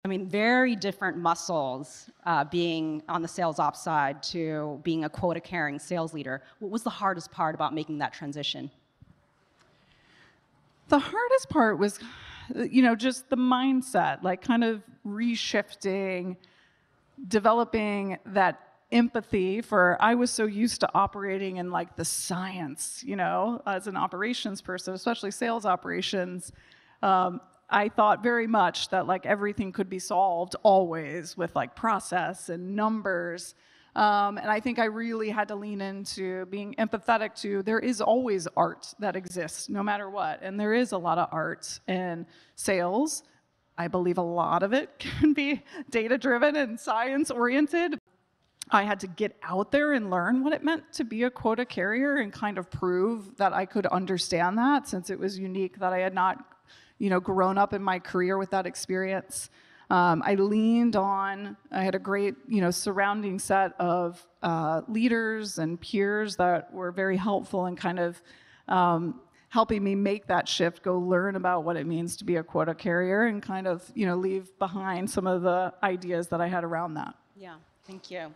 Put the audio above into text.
I mean, very different muscles being on the sales ops side to being a quota-carrying sales leader. What was the hardest part about making that transition? The hardest part was, just the mindset, like kind of reshifting, developing that empathy for, I was so used to operating in like the science, as an operations person, especially sales operations. I thought very much that like everything could be solved always with like process and numbers. And I think I really had to lean into being empathetic to, there is always art that exists no matter what. And there is a lot of art in sales. I believe a lot of it can be data-driven and science-oriented. I had to get out there and learn what it meant to be a quota carrier and kind of prove that I could understand that, since it was unique that I had not grown up in my career with that experience. I leaned on, I had a great, surrounding set of leaders and peers that were very helpful in kind of helping me make that shift, go learn about what it means to be a quota carrier and kind of, leave behind some of the ideas that I had around that. Yeah, thank you.